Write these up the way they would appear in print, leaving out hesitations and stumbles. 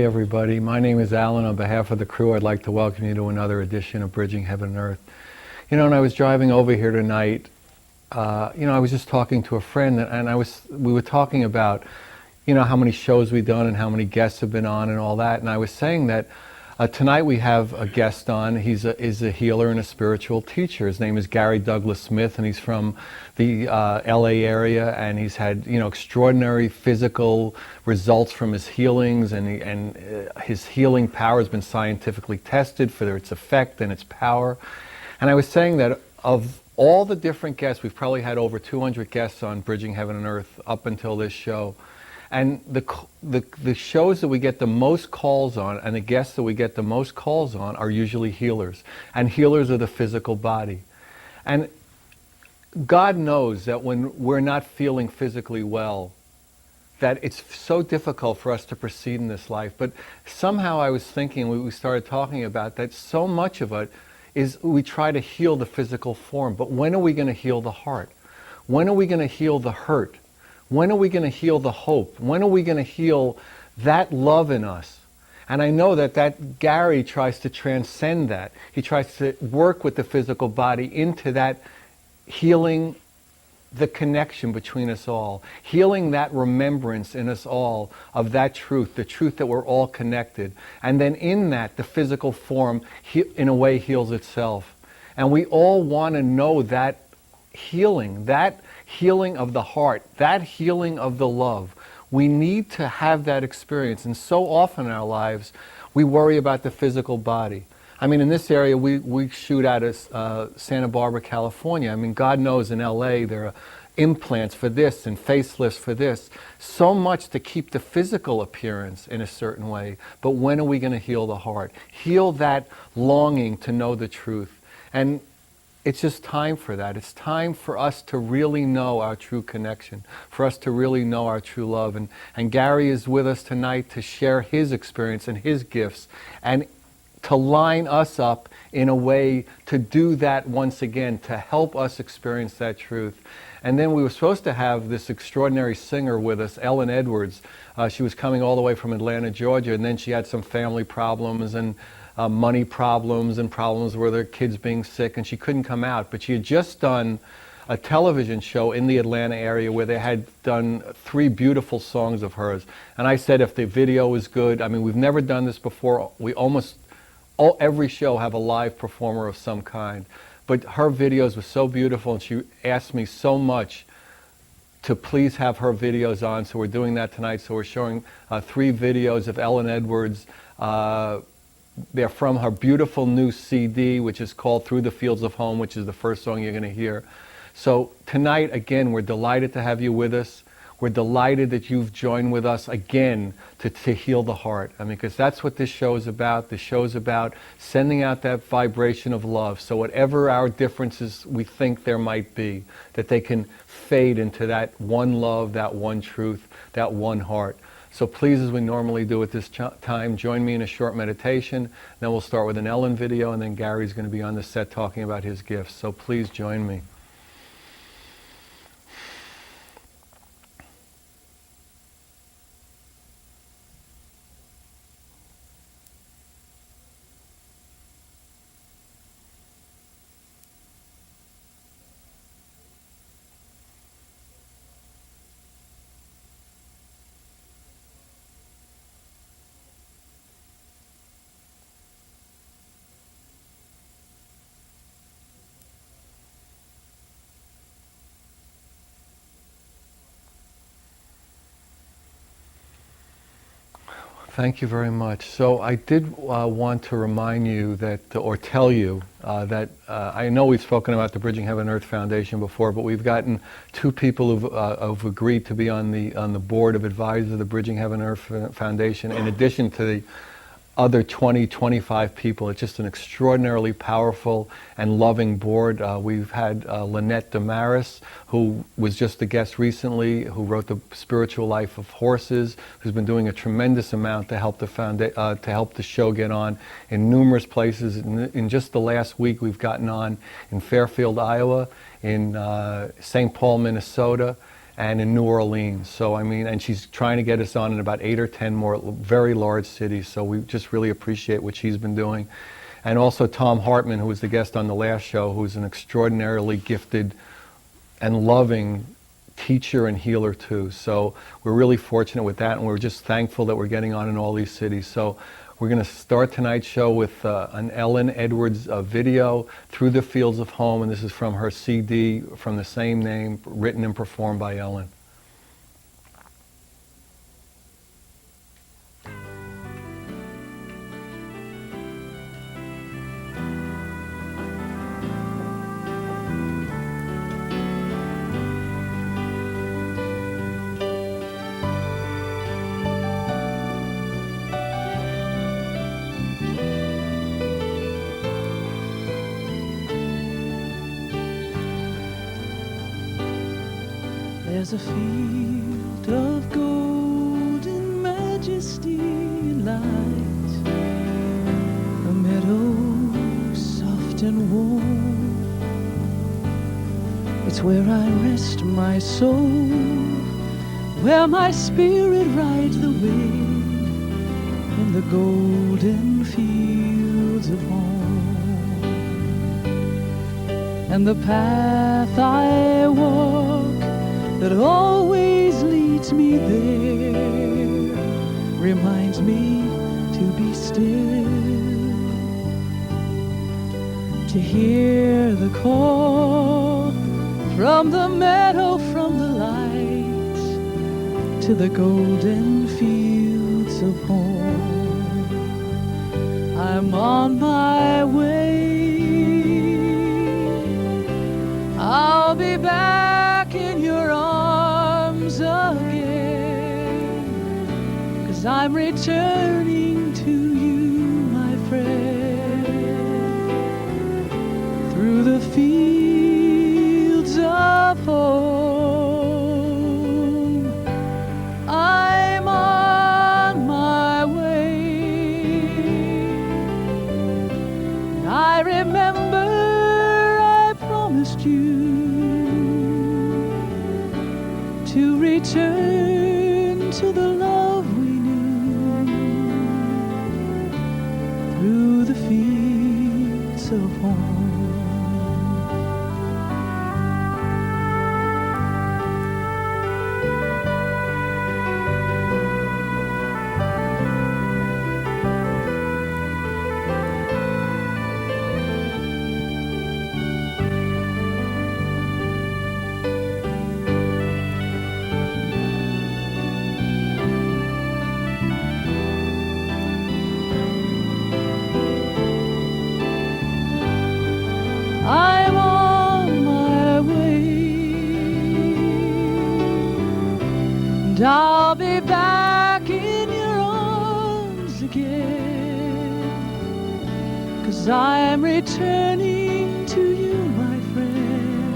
Hi everybody, my name is Alan. On behalf of the crew, I'd like to welcome you to another edition of Bridging Heaven and Earth. You know, when I was driving over here tonight, I was just talking to a friend, and we were talking about, how many shows we've done and how many guests have been on and all that, and I was saying that tonight we have a guest on. He's a healer and a spiritual teacher. His name is Gary Douglas Smith, and he's from the LA area, and he's had extraordinary physical results from his healings, and his healing power has been scientifically tested for its effect and its power. And I was saying that of all the different guests, we've probably had over 200 guests on Bridging Heaven and Earth up until this show. And the shows that we get the most calls on and the guests that we get the most calls on are usually healers. And healers of the physical body. And God knows that when we're not feeling physically well, that it's so difficult for us to proceed in this life. But somehow I was thinking, we started talking about that, so much of it is we try to heal the physical form. But when are we going to heal the heart? When are we going to heal the hurt? When are we going to heal the hope? When are we going to heal that love in us? And I know that Gary tries to transcend that. He tries to work with the physical body into that healing the connection between us all, healing that remembrance in us all of that truth, the truth that we're all connected. And then in that, the physical form, in a way, heals itself. And we all want to know that healing of the heart, that healing of the love. We need to have that experience. And so often in our lives, we worry about the physical body. I mean, in this area, we shoot out of Santa Barbara, California. I mean, God knows in LA there are implants for this and facelifts for this. So much to keep the physical appearance in a certain way. But when are we going to heal the heart? Heal that longing to know the truth. And it's just time for that. It's time for us to really know our true connection, for us to really know our true love. And Gary is with us tonight to share his experience and his gifts, and to line us up in a way to do that once again, to help us experience that truth. And then we were supposed to have this extraordinary singer with us, Ellen Edwards. She was coming all the way from Atlanta, Georgia, and then she had some family problems and money problems and problems with her kids being sick, and she couldn't come out. But she had just done a television show in the Atlanta area where they had done 3 beautiful songs of hers. And I said if the video was good, I mean, we've never done this before. We every show have a live performer of some kind. But her videos were so beautiful, and she asked me so much to please have her videos on. So we're doing that tonight. So we're showing 3 videos of Ellen Edwards. They're from her beautiful new CD, which is called Through the Fields of Home, which is the first song you're going to hear. So tonight, again, we're delighted to have you with us. We're delighted that you've joined with us again to heal the heart. I mean, because that's what this show is about. This show is about sending out that vibration of love. So whatever our differences we think there might be, that they can fade into that one love, that one truth, that one heart. So please, as we normally do at this time, join me in a short meditation. Then we'll start with an Ellen video, and then Gary's going to be on the set talking about his gifts. So please join me. Thank you very much. So I did want to remind you that, or tell you that I know we've spoken about the Bridging Heaven and Earth Foundation before, but we've gotten 2 people who've agreed to be on the board of advisors of the Bridging Heaven and Earth Foundation, in addition to the other 20, 25 people. It's just an extraordinarily powerful and loving board. We've had Lynette Damaris, who was just a guest recently, who wrote The Spiritual Life of Horses, who's been doing a tremendous amount to help the show get on in numerous places. In just the last week, we've gotten on in Fairfield, Iowa, in St. Paul, Minnesota, and in New Orleans. So I mean, and she's trying to get us on in about 8 or 10 more very large cities. So we just really appreciate what she's been doing. And also Tom Hartman, who was the guest on the last show, who's an extraordinarily gifted and loving teacher and healer too. So we're really fortunate with that, and we're just thankful that we're getting on in all these cities. So we're going to start tonight's show with an Ellen Edwards video, Through the Fields of Home, and this is from her CD from the same name, written and performed by Ellen. There's a field of golden majesty and light, a meadow soft and warm. It's where I rest my soul, where my spirit rides the wind in the golden fields of home. And the path I walk that always leads me there reminds me to be still, to hear the call from the meadow, from the light to the golden fields of home. I'm on my way, I'll be back in your arms again, 'cause I'm returning to you, my friend, through the fields of home. I'm on my way. I remember I promised you to return to the love we knew, through the fields of home. I'm on my way, and I'll be back in your arms again, 'cause I'm returning to you, my friend,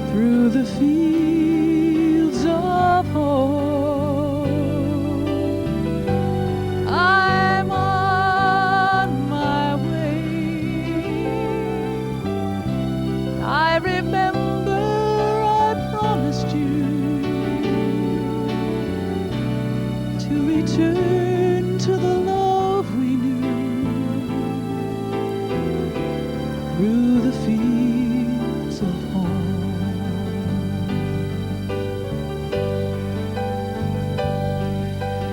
through the fields of home. I'm on my way. I remember I promised you to return to the love we knew, through the fields of home.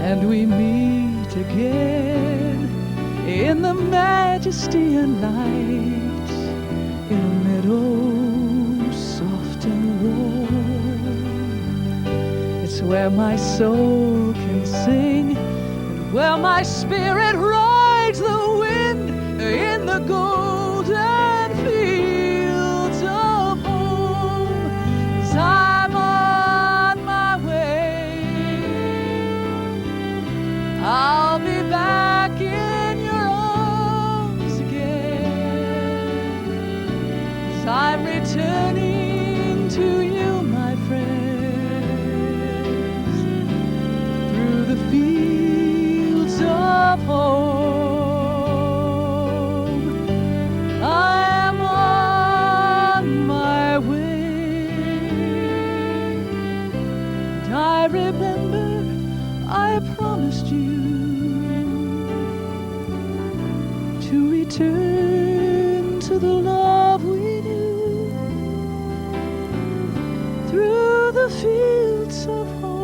And we meet again in the majesty and light, in a meadow soft and warm. It's where my soul can sing, and where my spirit rides the wind in the golden fields of home. 'Cause I'm on my way, I'll be back in your arms again, 'cause I'm returning to you, my friends, through the fields of home. I'm on my way. return to the love we knew through the fields of home.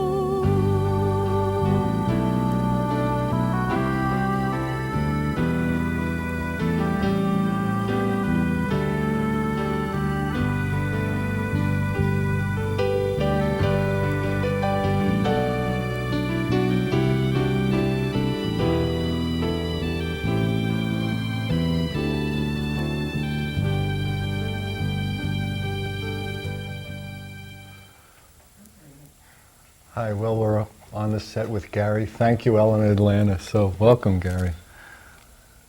Hi, well, we're on the set with Gary. Thank you, Ellen in Atlanta. So, welcome, Gary.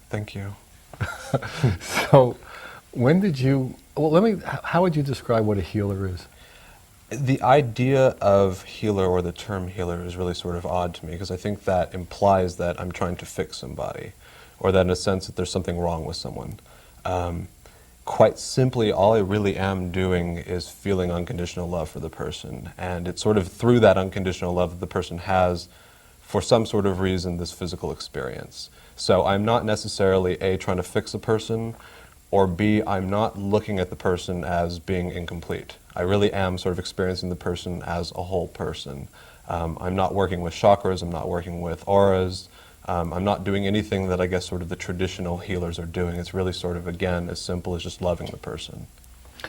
Thank you. So, when did you, well, how would you describe what a healer is? The idea of healer, or the term healer, is really sort of odd to me, because I think that implies that I'm trying to fix somebody, or that in a sense that there's something wrong with someone. Quite simply, all I really am doing is feeling unconditional love for the person, and it's sort of through that unconditional love that the person has, for some sort of reason, this physical experience. So I'm not necessarily A, trying to fix a person, or B, I'm not looking at the person as being incomplete. I really am sort of experiencing the person as a whole person. I'm not working with chakras, I'm not working with auras, I'm not doing anything that I guess sort of the traditional healers are doing. It's really sort of, again, as simple as just loving the person.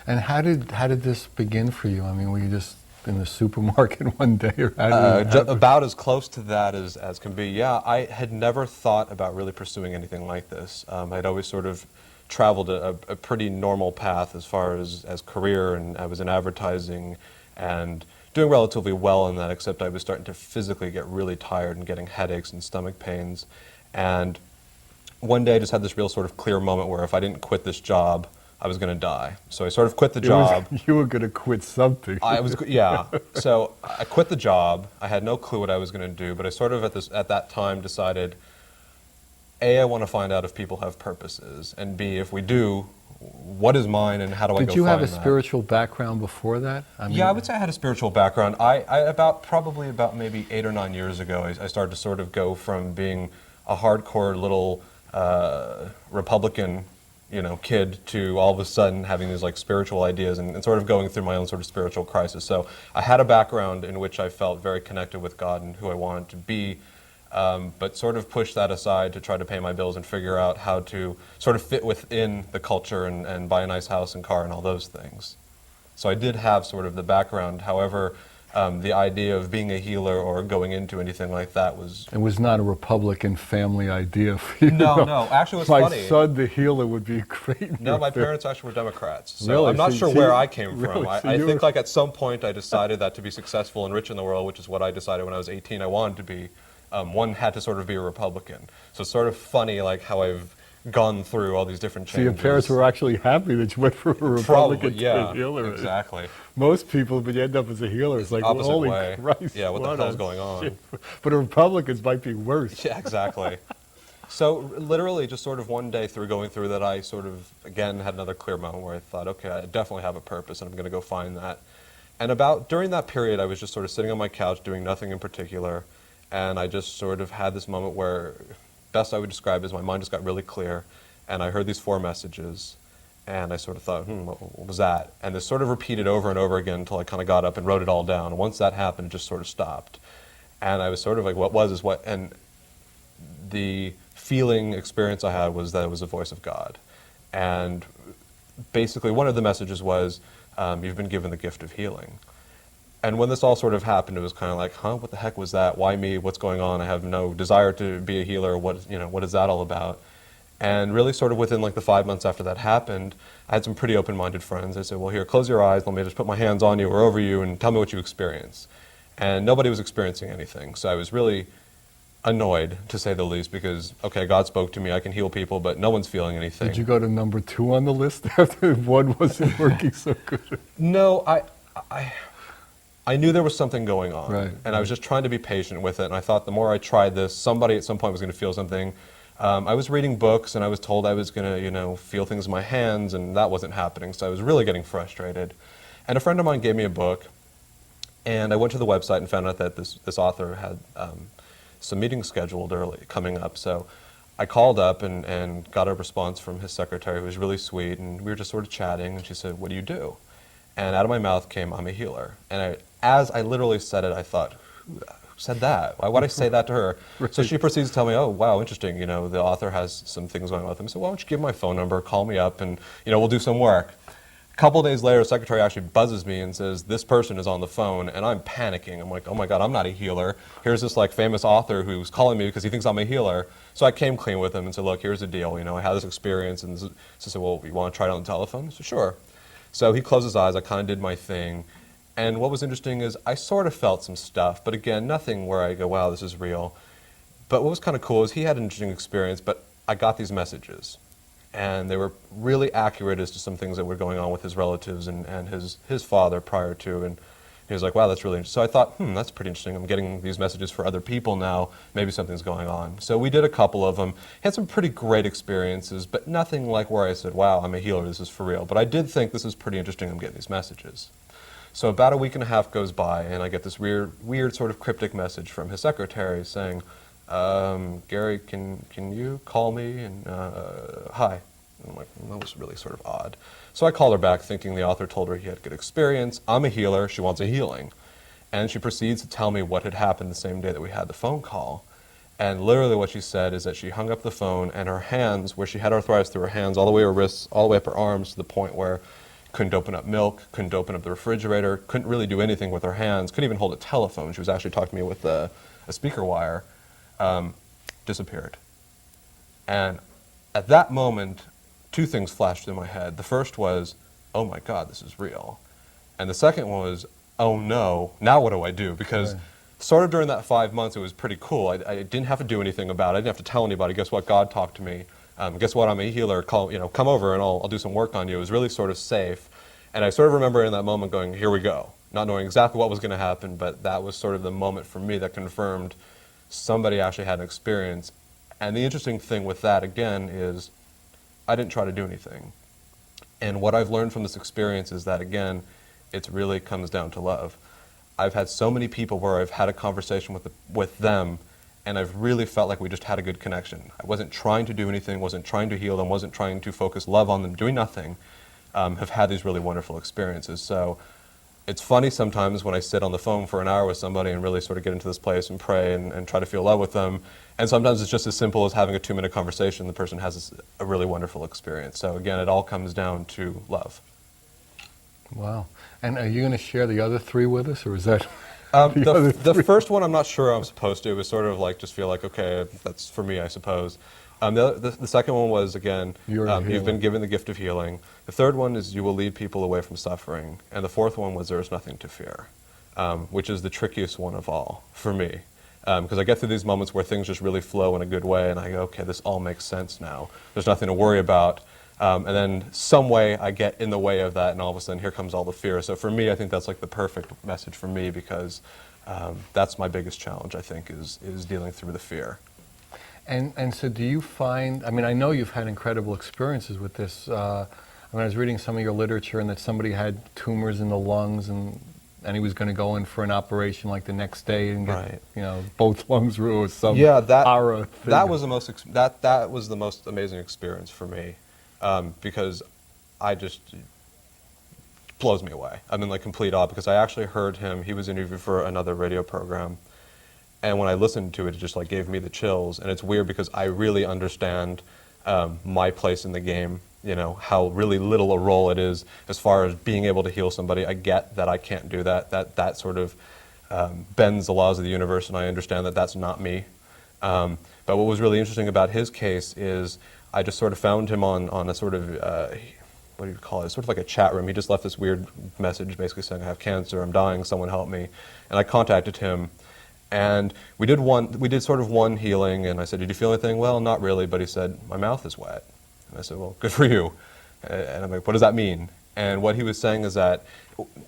And how did this begin for you? I mean, were you just in the supermarket one day, or how did it happen? About as close to that as can be. Yeah, I had never thought about really pursuing anything like this. I'd always sort of traveled a pretty normal path as far as career, and I was in advertising and doing relatively well in that, except I was starting to physically get really tired and getting headaches and stomach pains. And one day I just had this real sort of clear moment where if I didn't quit this job, I was going to die. So I sort of quit the job. You were going to quit something. Yeah. So I quit the job. I had no clue what I was going to do, but I sort of at that time decided, A, I want to find out if people have purposes, and B, if we do, what is mine and how do I go find that? Did you have a spiritual background before that? Yeah, I would say I had a spiritual background. I probably about maybe 8 or 9 years ago, I started to sort of go from being a hardcore little Republican, kid, to all of a sudden having these like spiritual ideas and sort of going through my own sort of spiritual crisis. So I had a background in which I felt very connected with God and who I wanted to be. But sort of push that aside to try to pay my bills and figure out how to sort of fit within the culture and buy a nice house and car and all those things. So I did have sort of the background. However, the idea of being a healer or going into anything like that was... It was not a Republican family idea for you. No. Actually, it was funny. My son, the healer, would be great. No, my parents actually were Democrats. So really? I'm not sure where I came from. Really? I think like at some point I decided that to be successful and rich in the world, which is what I decided when I was 18 I wanted to be, one had to sort of be a Republican. So it's sort of funny like how I've gone through all these different changes. So your parents were actually happy that you went from a Republican to a healer. Exactly. Most people, when you end up as a healer, it's like, opposite holy way. Christ, Yeah, what the hell's going on? Shit. But Republicans might be worse. Yeah, exactly. So literally just sort of one day through going through that, I sort of, again, had another clear moment where I thought, okay, I definitely have a purpose and I'm going to go find that. And during that period, I was just sort of sitting on my couch doing nothing in particular. And I just sort of had this moment where, best I would describe it as my mind just got really clear, and I heard these 4 messages, and I sort of thought, what was that? And this sort of repeated over and over again until I kind of got up and wrote it all down. And once that happened, it just sort of stopped. And I was sort of like, what was this? What? And the feeling experience I had was that it was the voice of God. And basically one of the messages was, you've been given the gift of healing. And when this all sort of happened, it was kind of like, what the heck was that? Why me? What's going on? I have no desire to be a healer. What is that all about? And really sort of within like the 5 months after that happened, I had some pretty open-minded friends. I said, well, here, close your eyes. Let me just put my hands on you or over you and tell me what you experience. And nobody was experiencing anything. So I was really annoyed, to say the least, because, okay, God spoke to me. I can heal people, but no one's feeling anything. Did you go to number 2 on the list after 1 wasn't working so good? No, I knew there was something going on, right, and I was just trying to be patient with it, and I thought the more I tried this, somebody at some point was going to feel something. I was reading books, and I was told I was going to, feel things in my hands, and that wasn't happening, so I was really getting frustrated. And a friend of mine gave me a book, and I went to the website and found out that this author had some meetings scheduled coming up, so I called up and got a response from his secretary, who was really sweet, and we were just sort of chatting, and she said, "What do you do?" And out of my mouth came, "I'm a healer." And as I literally said it, I thought, who said that? Why would I say that to her? Right. So she proceeds to tell me, "Oh, wow, interesting. You know, the author has some things going on with him. So why don't you give my phone number, call me up, and we'll do some work." A couple days later, the secretary actually buzzes me and says, "This person is on the phone," and I'm panicking. I'm like, "Oh my God, I'm not a healer. Here's this like famous author who's calling me because he thinks I'm a healer." So I came clean with him and said, "Look, here's the deal. I had this experience," and so I said, "Well, you want to try it on the telephone?" I said, "Sure." So he closed his eyes. I kind of did my thing. And what was interesting is I sort of felt some stuff, but again, nothing where I go, "Wow, this is real." But what was kind of cool is he had an interesting experience, but I got these messages. And they were really accurate as to some things that were going on with his relatives and his father prior to. And he was like, "Wow, that's really interesting." So I thought, that's pretty interesting. I'm getting these messages for other people now. Maybe something's going on. So we did a couple of them. Had some pretty great experiences, but nothing like where I said, "Wow, I'm a healer. This is for real." But I did think this is pretty interesting. I'm getting these messages. So about a week and a half goes by, and I get this weird sort of cryptic message from his secretary saying, "Gary, can you call me?" And hi. And I'm like, that was really sort of odd. So I called her back thinking the author told her he had good experience. I'm a healer. She wants a healing. And she proceeds to tell me what had happened the same day that we had the phone call. And literally what she said is that she hung up the phone and her hands, where she had arthritis through her hands, all the way her wrists, all the way up her arms, to the point where couldn't open up milk, couldn't open up the refrigerator, couldn't really do anything with her hands, couldn't even hold a telephone. She was actually talking to me with a speaker wire, disappeared. And at that moment, two things flashed through my head. The first was, "Oh my God, this is real." And the second one was, "Oh no, now what do I do?" Because sort of during that 5 months, it was pretty cool. I didn't have to do anything about it. I didn't have to tell anybody. Guess what? God talked to me. Guess what? I'm a healer. Come over and I'll do some work on you. It was really sort of safe. And I sort of remember in that moment going, here we go. Not knowing exactly what was going to happen, but that was sort of the moment for me that confirmed somebody actually had an experience. And the interesting thing with that, again, is I didn't try to do anything. And what I've learned from this experience is that, again, it really comes down to love. I've had so many people where I've had a conversation with them, and I've really felt like we just had a good connection. I wasn't trying to do anything, wasn't trying to heal them, wasn't trying to focus love on them, doing nothing. Have had these really wonderful experiences. So it's funny sometimes when I sit on the phone for an hour with somebody and really sort of get into this place and pray and try to feel love with them. And sometimes it's just as simple as having a 2-minute conversation. The person has a really wonderful experience. So again, it all comes down to love. Wow. And are you going to share the other 3 with us, or is that the first one I'm not sure I'm supposed to. It was sort of like, just feel like, okay, that's for me, I suppose. The second one was, again, you've been given the gift of healing. The third one is you will lead people away from suffering. And the fourth one was there is nothing to fear, which is the trickiest one of all for me. Because I get through these moments where things just really flow in a good way, and I go, okay, this all makes sense now. There's nothing to worry about. And then some way I get in the way of that, and all of a sudden here comes all the fear. So for me, I think that's like the perfect message for me, because that's my biggest challenge, I think, is dealing through the fear. And so do you find, I mean, I know you've had incredible experiences with this. I was reading some of your literature, and that somebody had tumors in the lungs, and he was going to go in for an operation like the next day and get, both lungs removed, or some horror thing. That was the most amazing experience for me, because it blows me away. I'm in like complete awe, because I actually heard him. He was interviewed for another radio program. And when I listened to it, it just like gave me the chills. And it's weird because I really understand my place in the game, how really little a role it is as far as being able to heal somebody. I get that I can't do that. That sort of bends the laws of the universe, and I understand that that's not me. But what was really interesting about his case is I just sort of found him on a sort of, what do you call it, sort of like a chat room. He just left this weird message basically saying, I have cancer, I'm dying, someone help me. And I contacted him. And we did sort of one healing, and I said, did you feel anything? Well, not really, but he said, my mouth is wet. And I said, well, good for you. And I'm like, what does that mean? And what he was saying is that,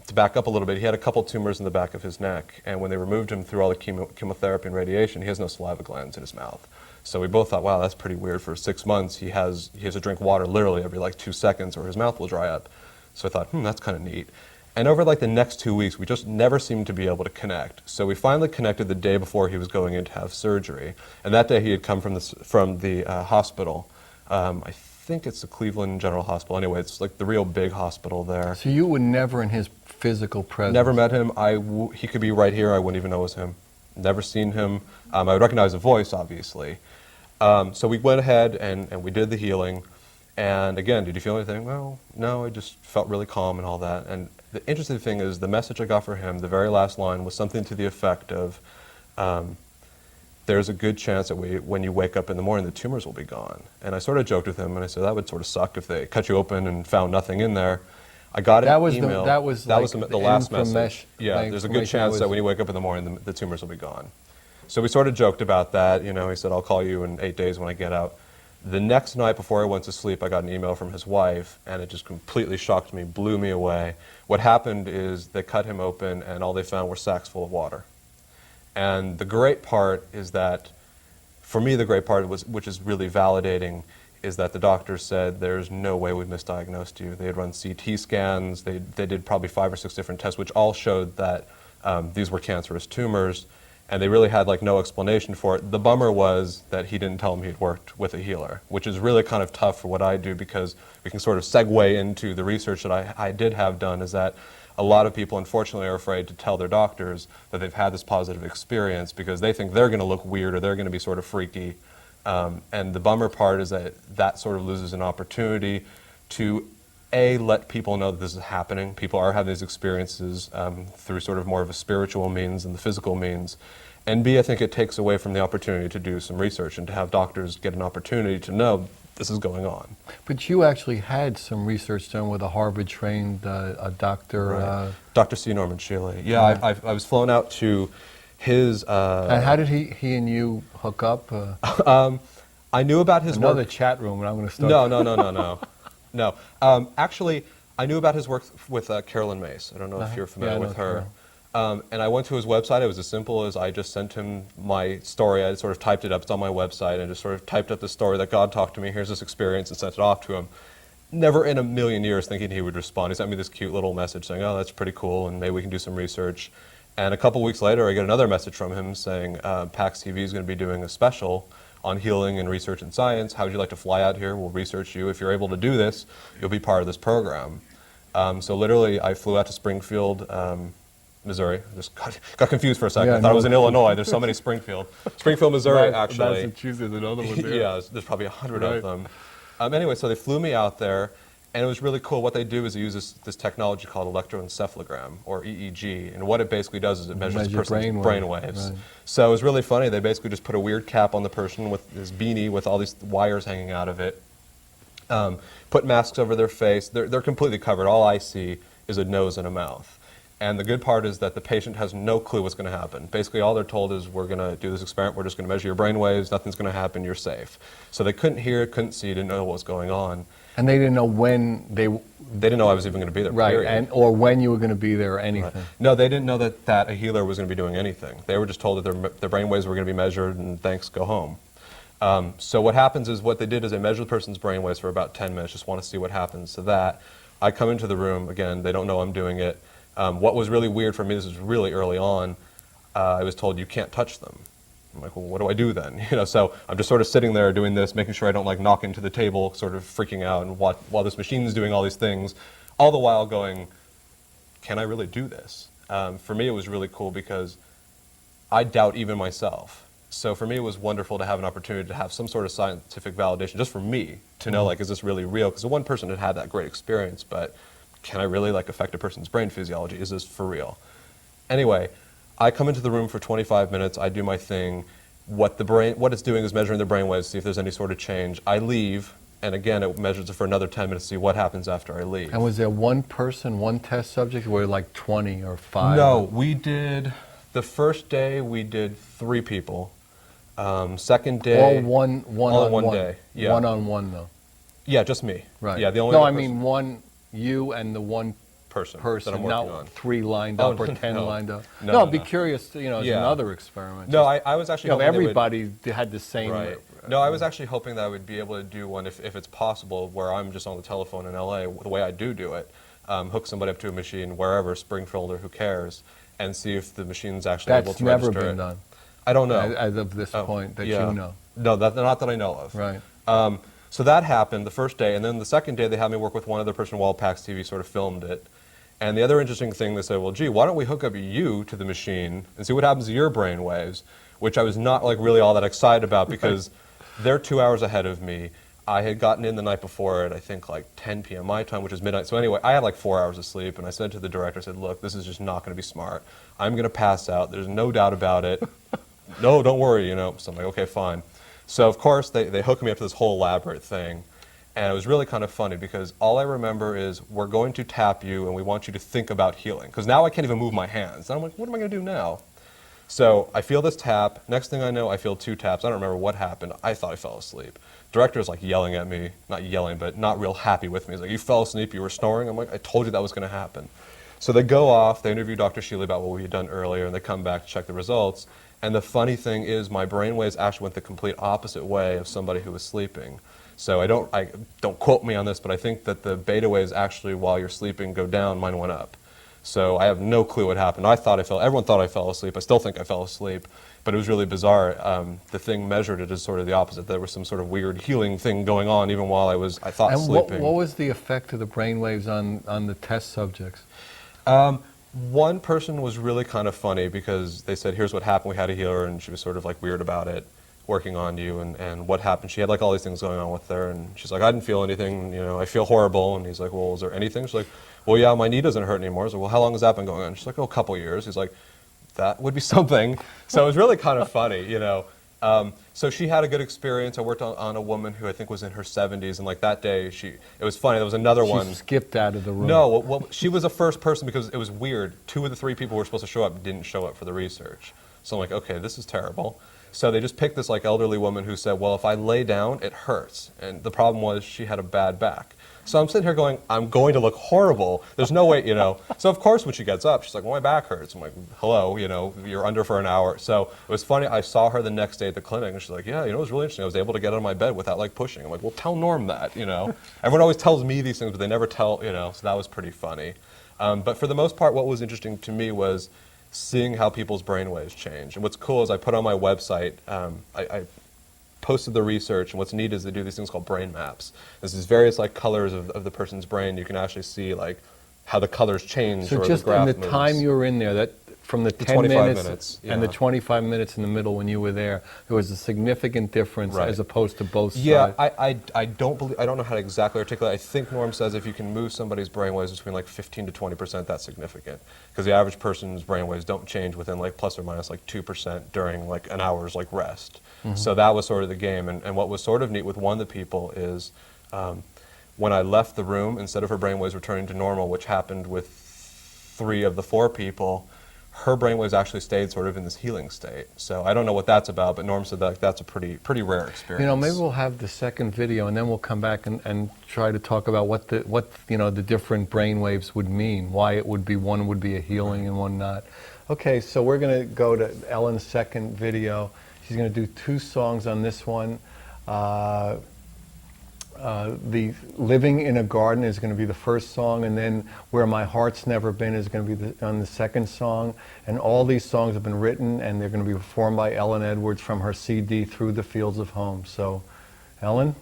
to back up a little bit, he had a couple tumors in the back of his neck, and when they removed him through all the chemotherapy and radiation, he has no saliva glands in his mouth. So we both thought, wow, that's pretty weird. For 6 months, he has to drink water literally every like 2 seconds, or his mouth will dry up. So I thought, that's kind of neat. And over like the next 2 weeks, we just never seemed to be able to connect. So we finally connected the day before he was going in to have surgery. And that day he had come from the hospital. I think it's the Cleveland General Hospital. Anyway, it's like the real big hospital there. So you were never in his physical presence? Never met him. He could be right here. I wouldn't even know it was him. Never seen him. I would recognize the voice, obviously. So we went ahead and we did the healing. And again, did you feel anything? Well, no, I just felt really calm and all that. And the interesting thing is the message I got for him, the very last line, was something to the effect of, there's a good chance that when you wake up in the morning, the tumors will be gone. And I sort of joked with him, and I said, that would sort of suck if they cut you open and found nothing in there. I got an email. That was the last message. Yeah, there's a good chance that when you wake up in the morning, the tumors will be gone. So we sort of joked about that. You know, he said, I'll call you in 8 days when I get out. The next night before I went to sleep, I got an email from his wife, and it just completely shocked me, blew me away. What happened is they cut him open, and all they found were sacks full of water. And the great part is that, for me, the great part, which is really validating, is that the doctor said there's no way we've misdiagnosed you. They had run CT scans. They did probably 5 or 6 different tests, which all showed that these were cancerous tumors. And they really had like no explanation for it. The bummer was that he didn't tell me he'd worked with a healer, which is really kind of tough for what I do, because we can sort of segue into the research that I did have done, is that a lot of people unfortunately are afraid to tell their doctors that they've had this positive experience because they think they're going to look weird or they're going to be sort of freaky. And the bummer part is that sort of loses an opportunity to let people know that this is happening. People are having these experiences through sort of more of a spiritual means than the physical means. And B, I think it takes away from the opportunity to do some research and to have doctors get an opportunity to know this is going on. But you actually had some research done with a Harvard-trained doctor. Right. Dr. C. Norman Shealy. Yeah, I was flown out to his... and how did he and you hook up? I knew about his Another work... chat room, and I'm going to start... No. Actually, I knew about his work with Carolyn Mace. I don't know if you're familiar with her. And I went to his website. It was as simple as I just sent him my story. I sort of typed it up. It's on my website. And just sort of typed up the story that God talked to me. Here's this experience, and sent it off to him. Never in a million years thinking he would respond. He sent me this cute little message saying, oh, that's pretty cool, and maybe we can do some research. And a couple weeks later, I get another message from him saying, PAX TV is going to be doing a special on healing and research and science. How would you like to fly out here? We'll research you. If you're able to do this, you'll be part of this program. So literally, I flew out to Springfield, Missouri. Just got confused for a second. Yeah, I thought it was in Illinois. There's so many Springfield, Missouri, actually. Massachusetts, another one there. Yeah, there's probably 100 of them. Anyway, so they flew me out there, and it was really cool. What they do is they use this technology called electroencephalogram, or EEG, and what it basically does is it measures the person's brain waves. Right. So it was really funny. They basically just put a weird cap on the person with this beanie with all these wires hanging out of it, put masks over their face. They're completely covered. All I see is a nose and a mouth. And the good part is that the patient has no clue what's going to happen. Basically, all they're told is, we're going to do this experiment, we're just going to measure your brain waves, nothing's going to happen, you're safe. So they couldn't hear, couldn't see, didn't know what was going on. And they didn't know when They didn't know I was even going to be there, right, period. or when you were going to be there or anything. Right. No, they didn't know that a healer was going to be doing anything. They were just told that their brain waves were going to be measured, and thanks, go home. So what happens is, what they did is they measured the person's brain waves for about 10 minutes, just want to see what happens to that. I come into the room, again, they don't know I'm doing it. What was really weird for me, this was really early on, I was told you can't touch them. I'm like, well, what do I do then? So I'm just sort of sitting there doing this, making sure I don't like knock into the table, sort of freaking out, and while this machine's doing all these things, all the while going, can I really do this? For me, it was really cool because I doubt even myself. So for me, it was wonderful to have an opportunity to have some sort of scientific validation, just for me, to know, like, is this really real? Because the one person had had that great experience, but can I really affect a person's brain physiology? Is this for real? Anyway, I come into the room for 25 minutes, I do my thing. What it's doing is measuring the brain waves, see if there's any sort of change. I leave, and again, it measures it for another 10 minutes to see what happens after I leave. And was there one person, one test subject, or were there like 20 or 5? No, the first day we did 3 people. Second day... All one day. Yeah. One-on-one, though. Yeah, just me. Right. Yeah, the only no, other I mean one, you and the one person that I'm not working on. 3 lined up or 10 no. lined up. No, I'd be curious, as another experiment. No, I was actually hoping everybody had the same... Right. No, I was actually hoping that I would be able to do one, if it's possible, where I'm just on the telephone in LA, the way I do it. hook somebody up to a machine wherever, Springfield or who cares, and see if the machine's actually able That's to never register been it. done I don't know. as of this point that Yeah. you know. No, not that I know of. Right. So that happened the first day, and then the second day they had me work with one other person while PAX TV sort of filmed it. And the other interesting thing, they said, well, gee, why don't we hook up you to the machine and see what happens to your brain waves, which I was not like really all that excited about because they're 2 hours ahead of me. I had gotten in the night before at, I think, like 10 p.m. my time, which is midnight. So anyway, I had like 4 hours of sleep, and I said to the director, I said, look, this is just not going to be smart. I'm going to pass out. There's no doubt about it. No, don't worry, you know. So I'm like, okay, fine. So, of course, they hooked me up to this whole elaborate thing. And it was really kind of funny because all I remember is we're going to tap you and we want you to think about healing. Because now I can't even move my hands. And I'm like, what am I going to do now? So I feel this tap. Next thing I know, I feel 2 taps. I don't remember what happened. I thought I fell asleep. Director's like yelling at me. Not yelling, but not real happy with me. He's like, you fell asleep, you were snoring? I'm like, I told you that was going to happen. So they go off. They interview Dr. Shealy about what we had done earlier, and they come back to check the results. And the funny thing is my brainwaves actually went the complete opposite way of somebody who was sleeping. So I don't quote me on this, but I think that the beta waves actually, while you're sleeping, go down. Mine went up. So I have no clue what happened. Everyone thought I fell asleep. I still think I fell asleep, but it was really bizarre. The thing measured it as sort of the opposite. There was some sort of weird healing thing going on even while I thought And sleeping. what was the effect of the brainwaves on the test subjects? One person was really kind of funny because they said, here's what happened, we had to heal her, and she was sort of like weird about it, working on you, and what happened. She had like all these things going on with her, and she's like, I didn't feel anything, you know, I feel horrible. And he's like, well, is there anything? She's like, well, yeah, my knee doesn't hurt anymore. He's like, well, how long has that been going on? She's like, oh, a couple years. He's like, that would be something. So it was really kind of funny, you know. So she had a good experience. I worked on a woman who I think was in her 70s, and like that day, it was funny. There was another one. She skipped out of the room. No, well, she was the first person because it was weird. 2 of the 3 people who were supposed to show up didn't show up for the research. So I'm like, okay, this is terrible. So they just picked this like elderly woman who said, well, if I lay down, it hurts. And the problem was she had a bad back. So I'm sitting here going, I'm going to look horrible. There's no way, you know. So of course when she gets up, she's like, well, my back hurts. I'm like, hello, you know, you're under for an hour. So it was funny. I saw her the next day at the clinic, and she's like, yeah, you know, it was really interesting. I was able to get out of my bed without like pushing. I'm like, well, tell Norm that, you know. Everyone always tells me these things, but they never tell, you know. So that was pretty funny. But for the most part, what was interesting to me was seeing how people's brainwaves change. And what's cool is I put on my website, I posted the research, and what's neat is they do these things called brain maps. There's these various like colors of the person's brain. You can actually see like how the colors change. So or just the graph in the time you were in there, that from the 10 25 minutes, yeah. and the 25 minutes in the middle when you were there was a significant difference Right. as opposed to both Yeah, sides. I don't know how to exactly articulate. I think Norm says if you can move somebody's brainwaves between like 15 to 20%, that's significant. Because the average person's brainwaves don't change within like plus or minus like 2% during like an hour's like rest. Mm-hmm. So that was sort of the game. And what was sort of neat with one of the people is when I left the room, instead of her brainwaves returning to normal, which happened with 3 of the 4 people, her brainwaves actually stayed sort of in this healing state. So I don't know what that's about, but Norm said that that's a pretty rare experience. You know, maybe we'll have the second video, and then we'll come back and try to talk about what the different brainwaves would mean, why it would be one would be a healing and one not. Okay, so we're going to go to Ellen's second video. She's going to do 2 songs on this one. The Living in a Garden is going to be the first song, and then Where My Heart's Never Been is going to be on the second song. And all these songs have been written, and they're going to be performed by Ellen Edwards from her CD Through the Fields of Home. So, Ellen?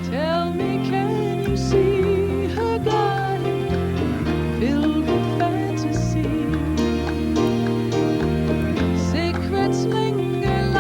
Tell me, can you see her garden filled with fantasy? Secrets linger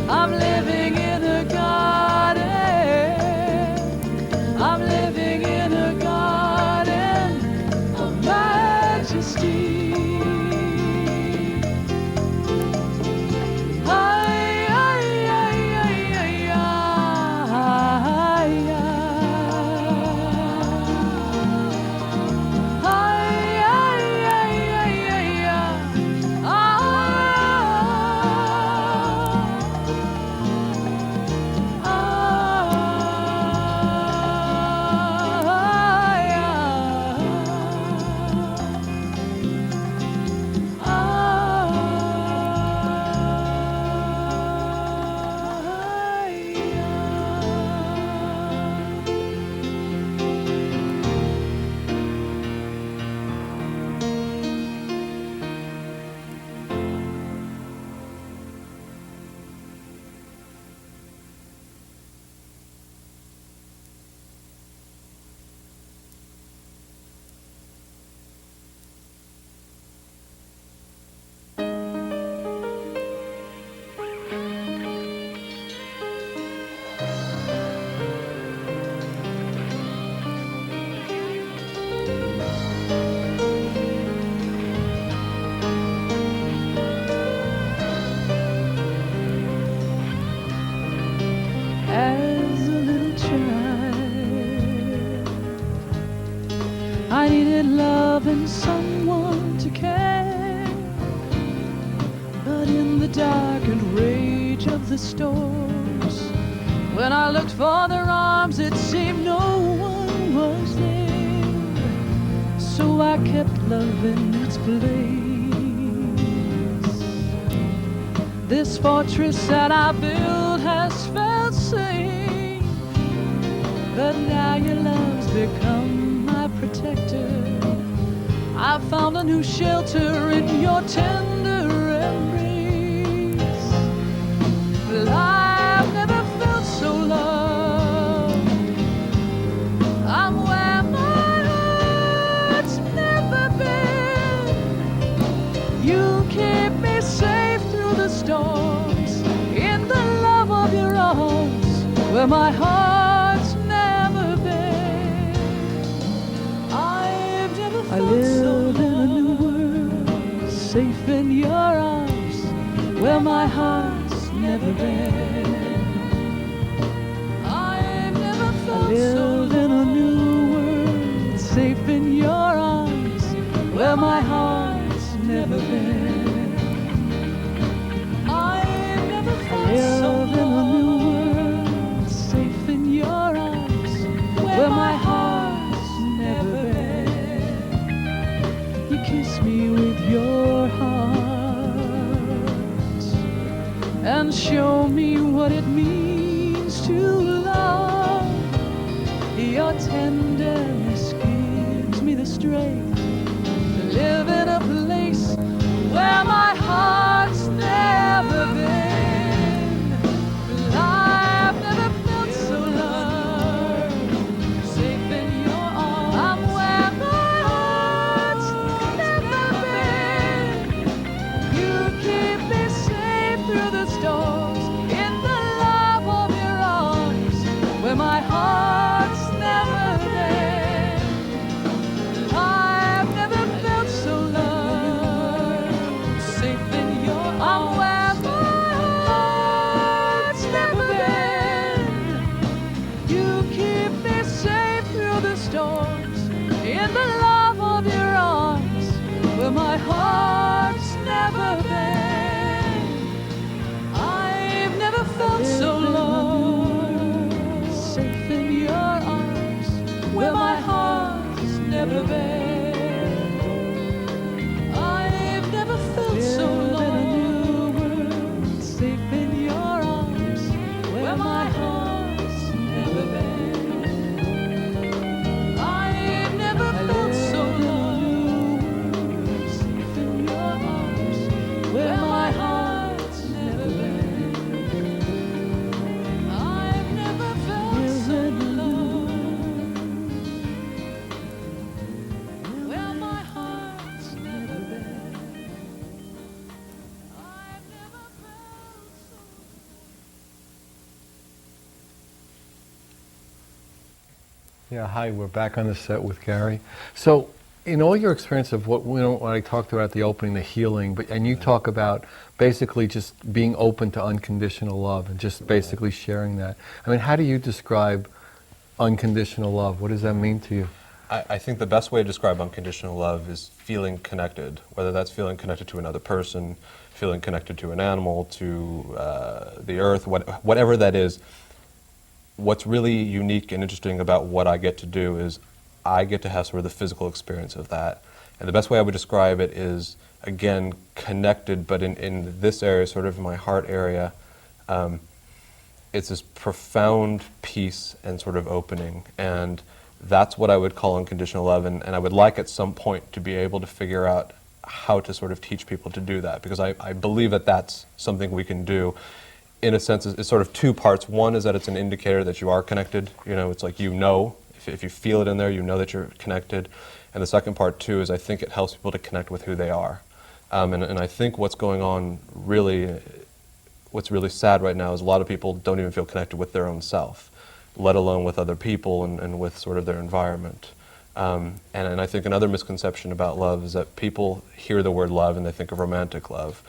I'm living in a garden. I'm living in a garden of majesty. As a little child, I needed love and someone to care. But in the dark and rage of the storms, when I looked for their arms, it seemed no one was there. So I kept loving its place. This fortress that I built has felt safe, but now your love's become my protector. I found a new shelter in your tender embrace. Well, I've never felt so loved. I'm where my heart's never been. You keep me safe through the storms, in the love of your arms, where my heart's never been. I've never felt so loved. In a new world, safe in your arms, where my heart's never been. I've never felt so loved. In a new world, safe in your arms, where my heart's never been. I've never felt so loved. In a new world, safe in your arms, where my heart's never been. You kiss me with your heart and show me what it means to love. Your tenderness gives me the strength to live in a place where my heart's never been. Well, I've never felt so loved, safe in your arms. I'm where my heart's never been. You keep me safe through the storms, in the love of your arms, where my heart's never been. I've never felt so loved, safe in your arms. I'm where my heart's never been. You keep me safe through the storms, in the love of your arms, where my heart's never been. I've never felt so loved, safe in your arms, where my heart's never been. I've never felt so loved, safe in your arms, where my heart's never been. I've never felt so loved, safe in your arms, where my heart's never been. Yeah, hi, we're back on the set with Gary. So, in all your experience of what I talked about at the opening, the healing, and you talk about basically just being open to unconditional love and just basically sharing that. I mean, how do you describe unconditional love? What does that mean to you? I think the best way to describe unconditional love is feeling connected, whether that's feeling connected to another person, feeling connected to an animal, to the earth, whatever that is. What's really unique and interesting about what I get to do is I get to have sort of the physical experience of that. And the best way I would describe it is, again, connected, but in this area, sort of in my heart area, it's this profound peace and sort of opening. And that's what I would call unconditional love. And I would like at some point to be able to figure out how to sort of teach people to do that, because I believe that that's something we can do. In a sense, it's sort of two parts. One is that it's an indicator that you are connected. You know, it's like if you feel it in there, you know that you're connected. And the second part, too, is I think it helps people to connect with who they are. And I think what's going on really, what's really sad right now is a lot of people don't even feel connected with their own self, let alone with other people and with sort of their environment. And I think another misconception about love is that people hear the word love and they think of romantic love.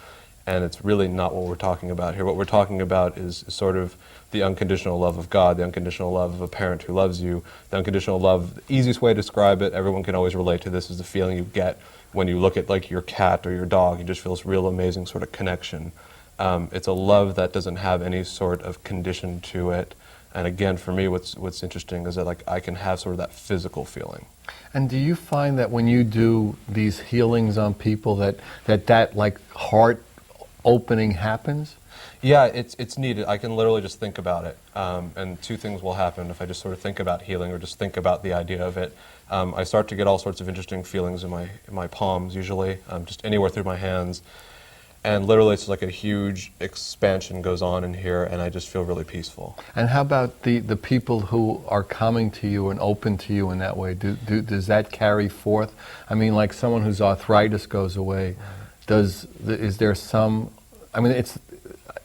And it's really not what we're talking about here. What we're talking about is sort of the unconditional love of God, the unconditional love of a parent who loves you, the unconditional love. The easiest way to describe it, everyone can always relate to this, is the feeling you get when you look at like your cat or your dog. You just feel this real amazing sort of connection. It's a love that doesn't have any sort of condition to it. And again, for me, what's interesting is that like I can have sort of that physical feeling. And do you find that when you do these healings on people that like heart opening happens? Yeah, it's needed. I can literally just think about it, and two things will happen if I just sort of think about healing or just think about the idea of it. I start to get all sorts of interesting feelings in my palms, usually, just anywhere through my hands, and literally it's like a huge expansion goes on in here, and I just feel really peaceful. And how about the people who are coming to you and open to you in that way? Does that carry forth? I mean, like someone whose arthritis goes away, is there some? I mean,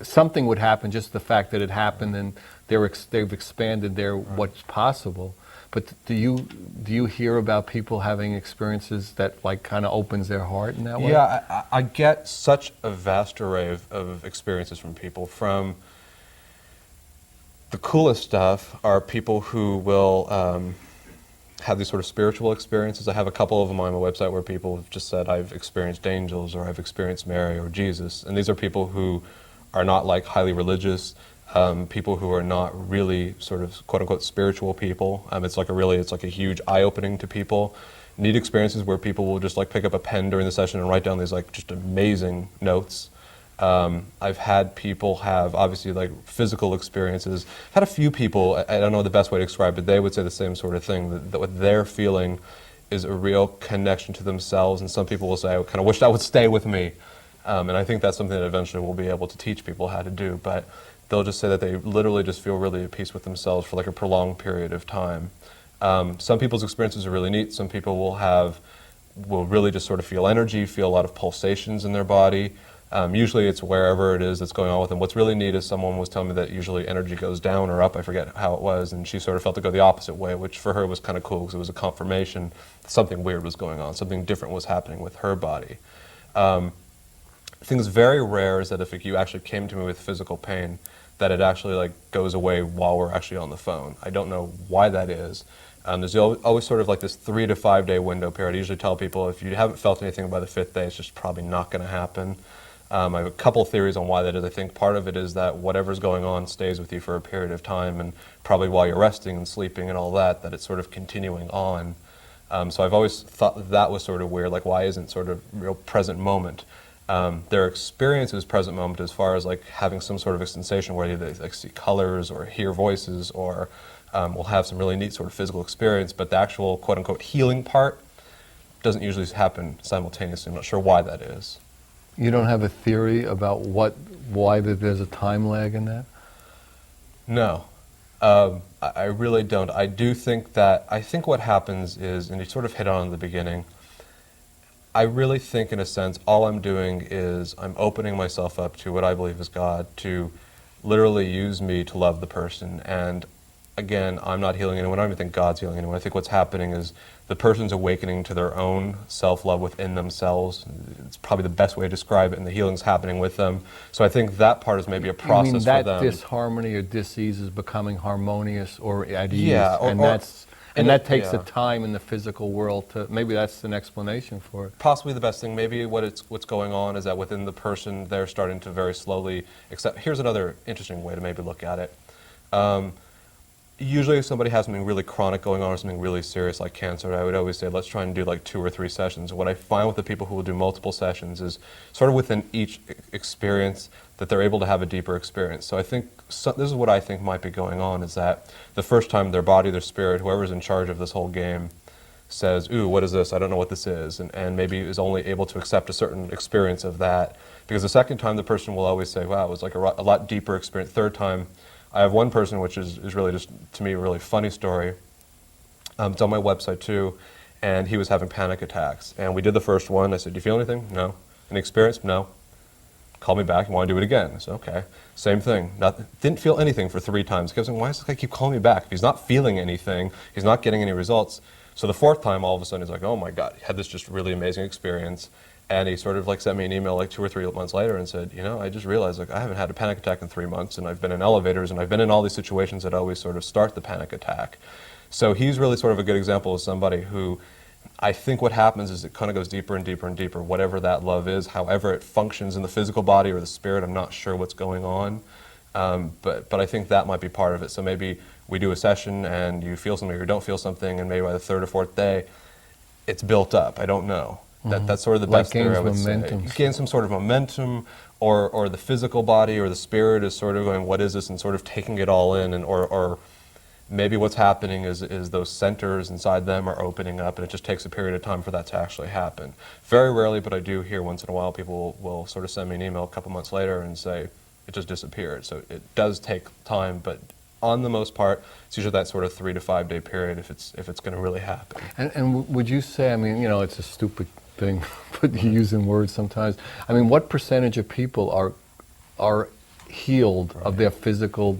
something would happen, just the fact that it happened, and they've expanded what's possible. But do you hear about people having experiences that like kind of opens their heart in that way? Yeah, I get such a vast array of experiences from people. From the coolest stuff are people who will have these sort of spiritual experiences. I have a couple of them on my website where people have just said, I've experienced angels, or I've experienced Mary or Jesus. And these are people who are not like highly religious, people who are not really sort of quote unquote spiritual people. It's like a huge eye-opening to people. Neat experiences where people will just like pick up a pen during the session and write down these like just amazing notes. I've had people have obviously like physical experiences. Had a few people, I don't know the best way to describe it, they would say the same sort of thing, that what they're feeling is a real connection to themselves, and some people will say, I kind of wish that would stay with me. And I think that's something that eventually we'll be able to teach people how to do, but they'll just say that they literally just feel really at peace with themselves for like a prolonged period of time. Some people's experiences are really neat. Some people will really just sort of feel energy, feel a lot of pulsations in their body. Usually it's wherever it is that's going on with them. What's really neat is someone was telling me that usually energy goes down or up, I forget how it was, and she sort of felt to go the opposite way, which for her was kind of cool because it was a confirmation something weird was going on, something different was happening with her body. Things very rare is that if you actually came to me with physical pain, that it actually like goes away while we're actually on the phone. I don't know why that is. There's always sort of like this 3 to 5 day window period. I usually tell people if you haven't felt anything by the 5th day, it's just probably not going to happen. I have a couple theories on why that is. I think part of it is that whatever's going on stays with you for a period of time, and probably while you're resting and sleeping and all that it's sort of continuing on. So I've always thought that was sort of weird, like why isn't sort of real present moment? Their experience is present moment as far as like having some sort of a sensation where they like see colors or hear voices or will have some really neat sort of physical experience, but the actual quote unquote healing part doesn't usually happen simultaneously. I'm not sure why that is. You don't have a theory about why there's a time lag in that? No, I really don't. I think what happens is, and you sort of hit on in the beginning, I really think in a sense all I'm doing is I'm opening myself up to what I believe is God to literally use me to love the person. And again, I'm not healing anyone. I don't even think God's healing anyone. I think what's happening is the person's awakening to their own self-love within themselves. It's probably the best way to describe it, and the healing's happening with them. So I think that part is maybe a process you mean for that them. disharmony or dis-ease is becoming harmonious or at ease, Yeah, and that takes a time in the physical world to, maybe that's an explanation for it. Possibly the best thing. Maybe what's going on is that within the person, they're starting to very slowly accept. Here's another interesting way to maybe look at it. Usually if somebody has something really chronic going on or something really serious like cancer, I would always say, let's try and do like 2 or 3 sessions. What I find with the people who will do multiple sessions is sort of within each experience that they're able to have a deeper experience. So I think, this is what I think might be going on, is that the first time their body, their spirit, whoever's in charge of this whole game says, ooh, what is this? I don't know what this is. And maybe is only able to accept a certain experience of that. Because the second time the person will always say, wow, it was like a lot deeper experience. Third time, I have one person, which is really just, to me, a really funny story. It's on my website too, and he was having panic attacks. And we did the first one. I said, do you feel anything? No. Any experience? No. Call me back. You want to do it again? I said, okay. Same thing. Didn't feel anything for 3 times. He kept saying, why does this guy keep calling me back? If he's not feeling anything, he's not getting any results. So the 4th time, all of a sudden, he's like, oh my God, he had this just really amazing experience. And he sort of like sent me an email like 2 or 3 months later and said, you know, I just realized like I haven't had a panic attack in 3 months, and I've been in elevators, and I've been in all these situations that always sort of start the panic attack. So he's really sort of a good example of somebody who, I think what happens is it kind of goes deeper and deeper and deeper, whatever that love is, however it functions in the physical body or the spirit. I'm not sure what's going on, but I think that might be part of it. So maybe we do a session and you feel something or you don't feel something, and maybe by the 3rd or 4th day, it's built up. I don't know. That's sort of the best theory, I would say. You gain some sort of momentum, or the physical body or the spirit is sort of going, what is this, and sort of taking it all in, and or maybe what's happening is those centers inside them are opening up, and it just takes a period of time for that to actually happen. Very rarely, but I do hear once in a while people will sort of send me an email a couple months later and say, it just disappeared. So it does take time, but on the most part, it's usually that sort of 3 to 5 day period if it's going to really happen. And would you say, I mean, you know, it's a stupid thing, but you use in words sometimes. I mean, what percentage of people are healed of their physical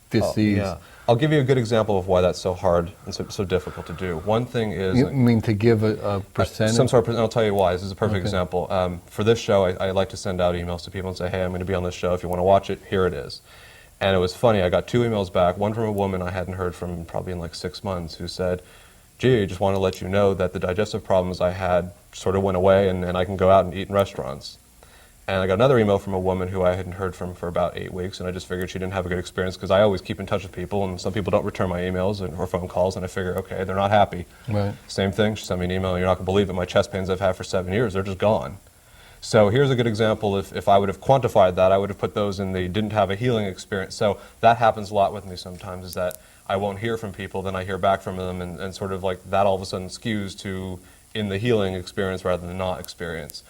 disease? Yeah. I'll give you a good example of why that's so hard and so difficult to do. One thing is... You mean to give a percentage? Some sort of, and I'll tell you why. This is a perfect example. For this show, I like to send out emails to people and say, hey, I'm going to be on this show. If you want to watch it, here it is. And it was funny. I got 2 emails back, one from a woman I hadn't heard from probably in like 6 months, who said, gee, I just want to let you know that the digestive problems I had sort of went away, and I can go out and eat in restaurants. And I got another email from a woman who I hadn't heard from for about 8 weeks, and I just figured she didn't have a good experience, because I always keep in touch with people, and some people don't return my emails or phone calls, and I figure, okay, they're not happy. Right. Same thing, she sent me an email, and you're not going to believe it, my chest pains I've had for 7 years, they're just gone. So here's a good example. If I would have quantified that, I would have put those in the didn't have a healing experience. So that happens a lot with me sometimes, is that I won't hear from people, then I hear back from them, and sort of like that all of a sudden skews to in the healing experience rather than not experience.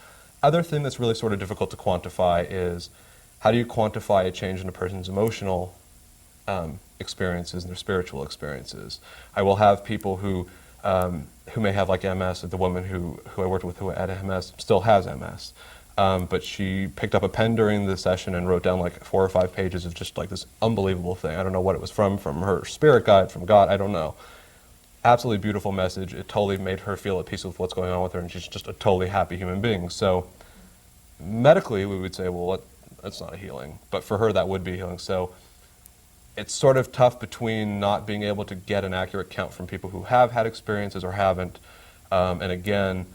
Other thing that's really sort of difficult to quantify is, how do you quantify a change in a person's emotional experiences and their spiritual experiences? I will have people who may have like MS. The woman who I worked with who had MS still has MS. But she picked up a pen during the session and wrote down like 4 or 5 pages of just like this unbelievable thing. I don't know what it was from her spirit guide, from God, I don't know. Absolutely beautiful message. It totally made her feel at peace with what's going on with her, and she's just a totally happy human being. So medically, we would say, well, that's not a healing. But for her, that would be healing. So it's sort of tough between not being able to get an accurate count from people who have had experiences or haven't. And again,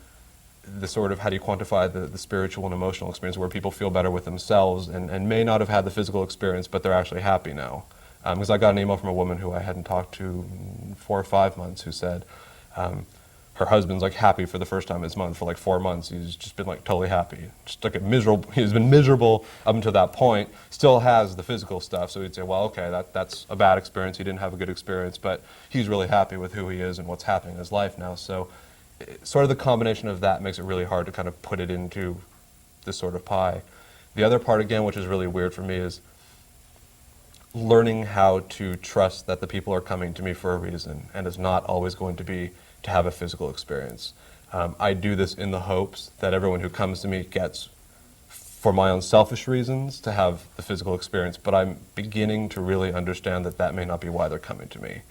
the sort of how do you quantify the spiritual and emotional experience where people feel better with themselves and may not have had the physical experience, but they're actually happy now. Because I got an email from a woman who I hadn't talked to in 4 or 5 months, who said her husband's like happy for the first time this month. For like 4 months, he's just been like totally happy. Just like miserable. He's been miserable up until that point. Still has the physical stuff. So he'd say, well, okay, that's a bad experience. He didn't have a good experience, but he's really happy with who he is and what's happening in his life now. So sort of the combination of that makes it really hard to kind of put it into this sort of pie. The other part, again, which is really weird for me, is learning how to trust that the people are coming to me for a reason, and it's not always going to be to have a physical experience. I do this in the hopes that everyone who comes to me gets for my own selfish reasons to have the physical experience, but I'm beginning to really understand that that may not be why they're coming to me.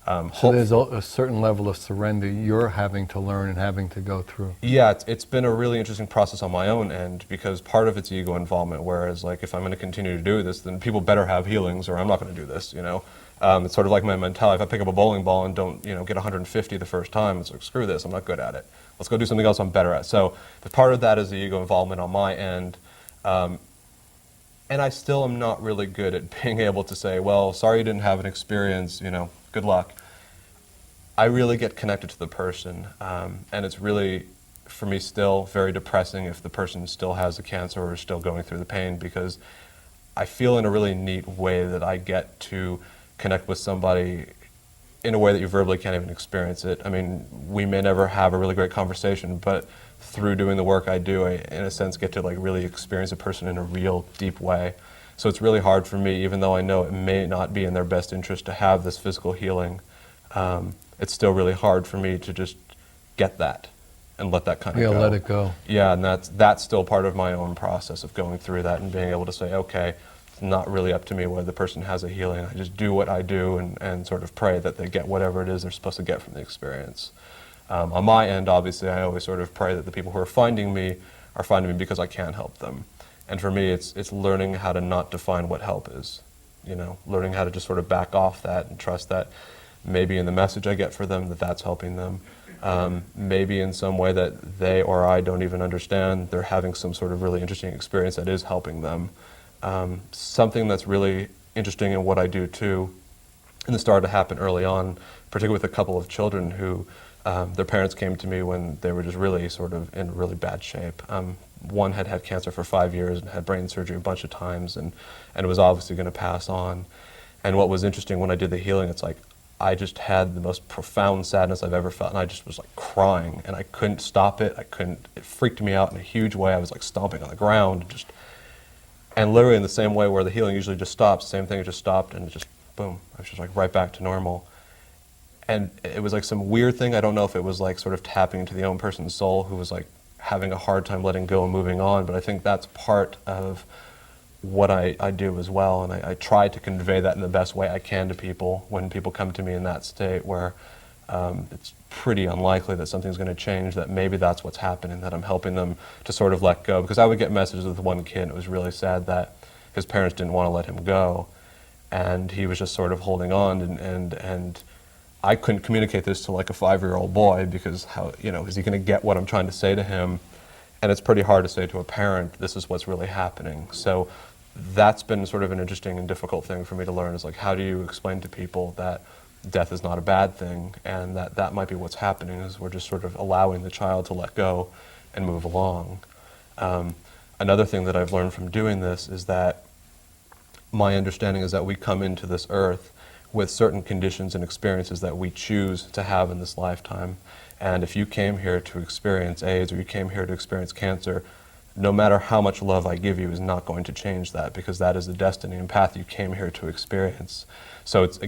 So there's a certain level of surrender you're having to learn and having to go through. Yeah, it's been a really interesting process on my own end, because part of it's ego involvement, whereas like if I'm going to continue to do this, then people better have healings or I'm not going to do this, you know. It's sort of like my mentality. If I pick up a bowling ball and don't, you know, get 150 the first time, it's like, screw this, I'm not good at it. Let's go do something else I'm better at. So the part of that is the ego involvement on my end. And I still am not really good at being able to say, well, sorry you didn't have an experience, you know, good luck. I really get connected to the person, and it's really, for me, still very depressing if the person still has the cancer or is still going through the pain, because I feel in a really neat way that I get to connect with somebody in a way that you verbally can't even experience it. I mean, we may never have a really great conversation, but through doing the work I do, I, in a sense, get to like really experience a person in a real, deep way. So it's really hard for me, even though I know it may not be in their best interest to have this physical healing. It's still really hard for me to just get that and let that kind of go. Yeah, let it go. Yeah, and that's still part of my own process of going through that and being able to say, okay, it's not really up to me whether the person has a healing. I just do what I do and sort of pray that they get whatever it is they're supposed to get from the experience. On my end, obviously, I always sort of pray that the people who are finding me because I can help them. And for me, it's learning how to not define what help is. You know, learning how to just sort of back off that and trust that maybe in the message I get for them, that's helping them. Maybe in some way that they or I don't even understand, they're having some sort of really interesting experience that is helping them. Something that's really interesting in what I do too, and this started to happen early on, particularly with a couple of children who their parents came to me when they were just really sort of in really bad shape. One had had cancer for 5 years and had brain surgery a bunch of times and was obviously going to pass on. And what was interesting when I did the healing, it's like, I just had the most profound sadness I've ever felt, and I just was like crying, and I couldn't stop it. It freaked me out in a huge way. I was like stomping on the ground, and literally in the same way where the healing usually just stops, same thing, it just stopped, and it just, boom, I was just like right back to normal. And it was like some weird thing. I don't know if it was like sort of tapping into the own person's soul who was like having a hard time letting go and moving on, but I think that's part of what I do as well, and I try to convey that in the best way I can to people when people come to me in that state where it's pretty unlikely that something's going to change, that maybe that's what's happening, that I'm helping them to sort of let go. Because I would get messages with one kid, and it was really sad that his parents didn't want to let him go, and he was just sort of holding on, and I couldn't communicate this to like a 5-year-old boy, because how, you know, is he going to get what I'm trying to say to him? And it's pretty hard to say to a parent, this is what's really happening. So that's been sort of an interesting and difficult thing for me to learn, is like, how do you explain to people that death is not a bad thing, and that might be what's happening, is we're just sort of allowing the child to let go and move along. Another thing that I've learned from doing this is that my understanding is that we come into this earth with certain conditions and experiences that we choose to have in this lifetime. And if you came here to experience AIDS, or you came here to experience cancer, no matter how much love I give you is not going to change that, because that is the destiny and path you came here to experience. So it's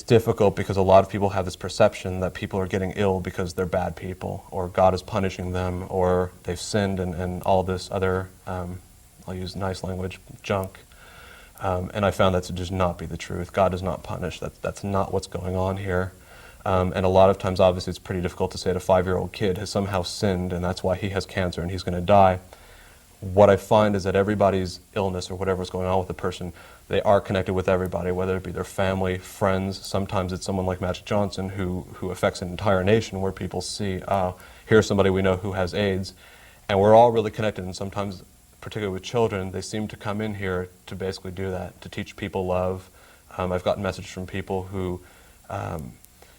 difficult, because a lot of people have this perception that people are getting ill because they're bad people, or God is punishing them, or they've sinned, and all this other, I'll use nice language, junk. And I found that to just not be the truth. God does not punish. That's not what's going on here. And a lot of times, obviously, it's pretty difficult to say that a 5-year-old kid has somehow sinned, and that's why he has cancer and he's going to die. What I find is that everybody's illness, or whatever's going on with the person, they are connected with everybody, whether it be their family, friends. Sometimes it's someone like Magic Johnson who affects an entire nation, where people see, here's somebody we know who has AIDS, and we're all really connected. And sometimes, particularly with children, they seem to come in here to basically do that, to teach people love. I've gotten messages from people who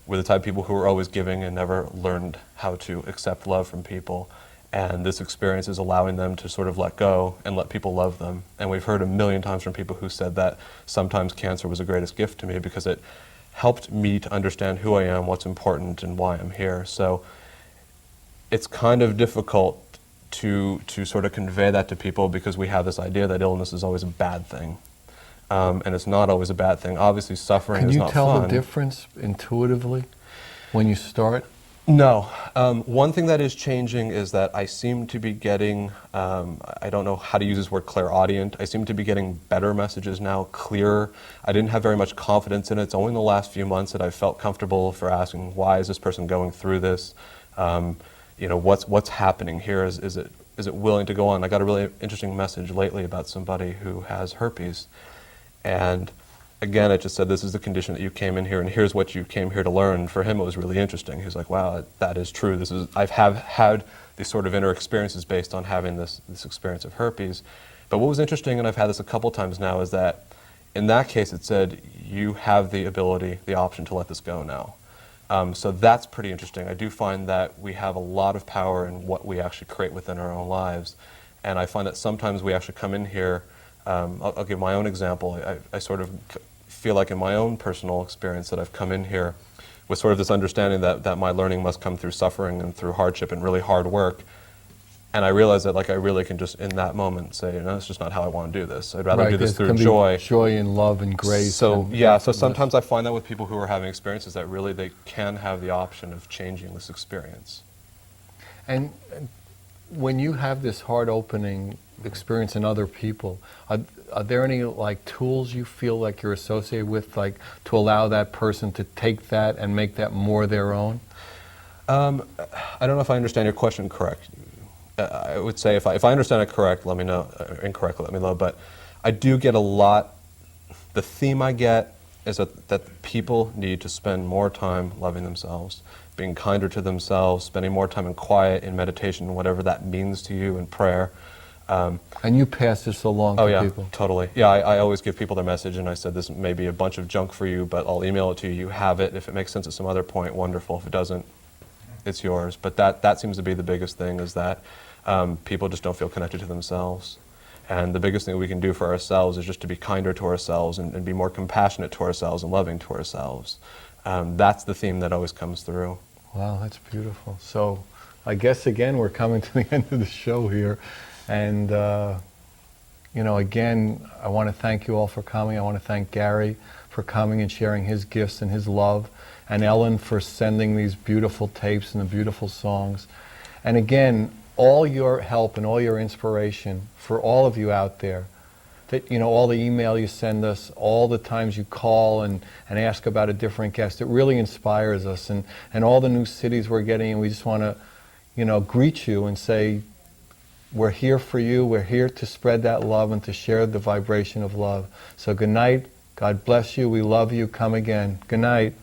were the type of people who were always giving and never learned how to accept love from people. And this experience is allowing them to sort of let go and let people love them. And we've heard a million times from people who said that sometimes cancer was the greatest gift to me, because it helped me to understand who I am, what's important, and why I'm here. So it's kind of difficult to sort of convey that to people, because we have this idea that illness is always a bad thing. And it's not always a bad thing. Obviously, suffering is not fun. Can you tell the difference intuitively when you start? No. One thing that is changing is that I seem to be getting, I don't know how to use this word clairaudient, I seem to be getting better messages now, clearer. I didn't have very much confidence in it. It's only in the last few months that I felt comfortable for asking, why is this person going through this? What's happening here? Is it willing to go on? I got a really interesting message lately about somebody who has herpes. And again, it just said, this is the condition that you came in here, and here's what you came here to learn. For him, it was really interesting. He was like, wow, that is true. I've had these sort of inner experiences based on having this experience of herpes. But what was interesting, and I've had this a couple times now, is that in that case, it said, you have the ability, the option to let this go now. So that's pretty interesting. I do find that we have a lot of power in what we actually create within our own lives. And I find that sometimes we actually come in here. I'll give my own example. I sort of feel like in my own personal experience that I've come in here with sort of this understanding that my learning must come through suffering and through hardship and really hard work. And I realize that I really can just in that moment say, no, it's just not how I want to do this. I'd rather do this through joy. Joy and love and grace. So so sometimes I find that with people who are having experiences that really they can have the option of changing this experience. And when you have this heart opening experience in other people, are there any tools you feel like you're associated with, to allow that person to take that and make that more their own? I don't know if I understand your question correct. I would say if I understand it correct, let me know. Incorrectly, let me know. But I do get a lot. The theme I get is that people need to spend more time loving themselves, being kinder to themselves, spending more time in quiet, in meditation, whatever that means to you, in prayer. And you pass this along to people? Oh yeah, totally. Yeah, I always give people their message, and I said, this may be a bunch of junk for you, but I'll email it to you. You have it. If it makes sense at some other point, wonderful. If it doesn't, it's yours. But that seems to be the biggest thing, is that people just don't feel connected to themselves. And the biggest thing we can do for ourselves is just to be kinder to ourselves and be more compassionate to ourselves and loving to ourselves. That's the theme that always comes through. Wow, that's beautiful. So I guess, again, we're coming to the end of the show here. And, again, I want to thank you all for coming. I want to thank Gary for coming and sharing his gifts and his love, and Ellen for sending these beautiful tapes and the beautiful songs. And again, all your help and all your inspiration for all of you out there, that, all the email you send us, all the times you call and ask about a different guest, it really inspires us. And all the new cities we're getting, and we just want to, greet you and say, we're here for you. We're here to spread that love and to share the vibration of love. So good night. God bless you. We love you. Come again. Good night.